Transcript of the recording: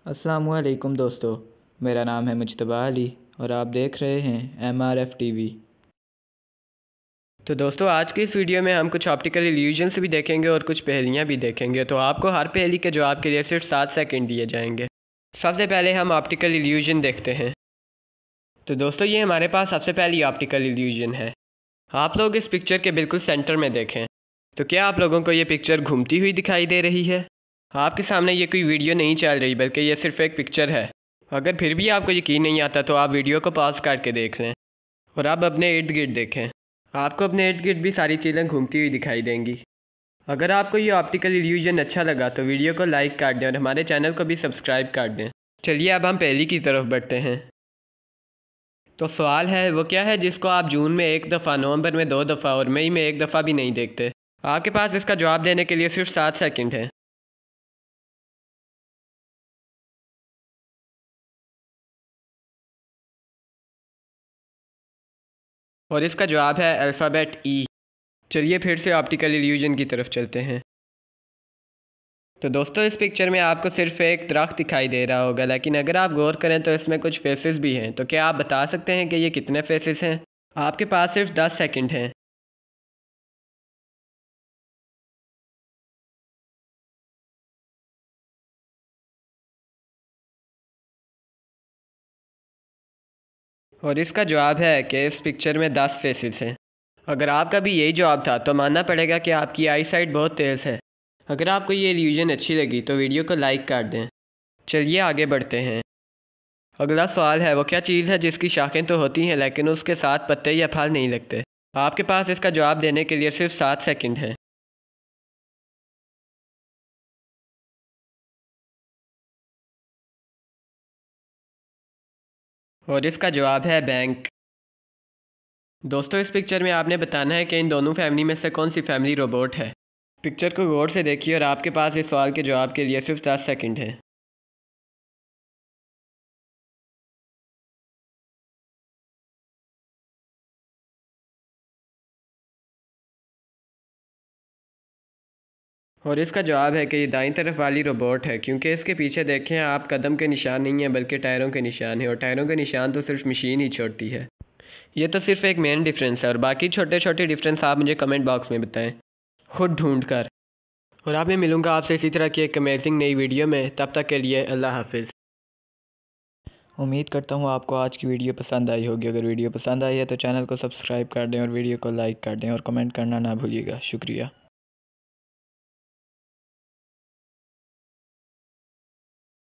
अस्सलामुअलैकुम दोस्तों, मेरा नाम है मुज्तबा अली और आप देख रहे हैं MRF TV। तो दोस्तों, आज की इस वीडियो में हम कुछ ऑप्टिकल इल्यूजन्स भी देखेंगे और कुछ पहेलियाँ भी देखेंगे। तो आपको हर पहेली के जवाब के लिए सिर्फ 7 सेकंड दिए जाएंगे। सबसे पहले हम ऑप्टिकल इल्यूजन देखते हैं। तो दोस्तों, ये हमारे पास सबसे पहली ऑप्टिकल इल्यूजन है। आप लोग इस पिक्चर के बिल्कुल सेंटर में देखें। तो क्या आप लोगों को ये पिक्चर घूमती हुई दिखाई दे रही है? आपके सामने ये कोई वीडियो नहीं चल रही, बल्कि ये सिर्फ एक पिक्चर है। अगर फिर भी आपको यकीन नहीं आता तो आप वीडियो को पॉज करके देख लें और अब अपने इर्द गिर्द देखें। आपको अपने इर्द गिर्द भी सारी चीज़ें घूमती हुई दिखाई देंगी। अगर आपको ये ऑप्टिकल इल्यूजन अच्छा लगा तो वीडियो को लाइक कर दें और हमारे चैनल को भी सब्सक्राइब कर दें। चलिए अब हम पहली की तरफ बढ़ते हैं। तो सवाल है, वो क्या है जिसको आप जून में 1 दफ़ा, नवंबर में 2 दफ़ा और मई में 1 दफ़ा भी नहीं देखते? आपके पास इसका जवाब देने के लिए सिर्फ 7 सेकंड है। और इसका जवाब है अल्फ़ाबेट ई। चलिए फिर से ऑप्टिकल इल्यूजन की तरफ चलते हैं। तो दोस्तों, इस पिक्चर में आपको सिर्फ एक दरख्त दिखाई दे रहा होगा, लेकिन अगर आप गौर करें तो इसमें कुछ फेसेस भी हैं। तो क्या आप बता सकते हैं कि ये कितने फेसेस हैं? आपके पास सिर्फ 10 सेकंड हैं। और इसका जवाब है कि इस पिक्चर में 10 फेसेस हैं। अगर आपका भी यही जवाब था तो मानना पड़ेगा कि आपकी आई साइट बहुत तेज़ है। अगर आपको ये इल्यूजन अच्छी लगी तो वीडियो को लाइक कर दें। चलिए आगे बढ़ते हैं। अगला सवाल है, वो क्या चीज़ है जिसकी शाखें तो होती हैं लेकिन उसके साथ पत्ते या फल नहीं लगते? आपके पास इसका जवाब देने के लिए सिर्फ 7 सेकंड हैं। और इसका जवाब है बैंक। दोस्तों, इस पिक्चर में आपने बताना है कि इन दोनों फैमिली में से कौन सी फैमिली रोबोट है। पिक्चर को गौर से देखिए और आपके पास इस सवाल के जवाब के लिए सिर्फ 10 सेकंड हैं। और इसका जवाब है कि ये दाईं तरफ वाली रोबोट है, क्योंकि इसके पीछे देखें आप, कदम के निशान नहीं हैं बल्कि टायरों के निशान हैं, और टायरों के निशान तो सिर्फ मशीन ही छोड़ती है। ये तो सिर्फ एक मेन डिफरेंस है और बाकी छोटे छोटे डिफरेंस आप मुझे कमेंट बॉक्स में बताएं खुद ढूंढ कर। और अब मैं मिलूँगा आपसे इसी तरह की एक अमेजिंग नई वीडियो में। तब तक के लिए अल्लाह हाफिज़। उम्मीद करता हूँ आपको आज की वीडियो पसंद आई होगी। अगर वीडियो पसंद आई है तो चैनल को सब्सक्राइब कर दें और वीडियो को लाइक कर दें और कमेंट करना ना भूलिएगा। शुक्रिया।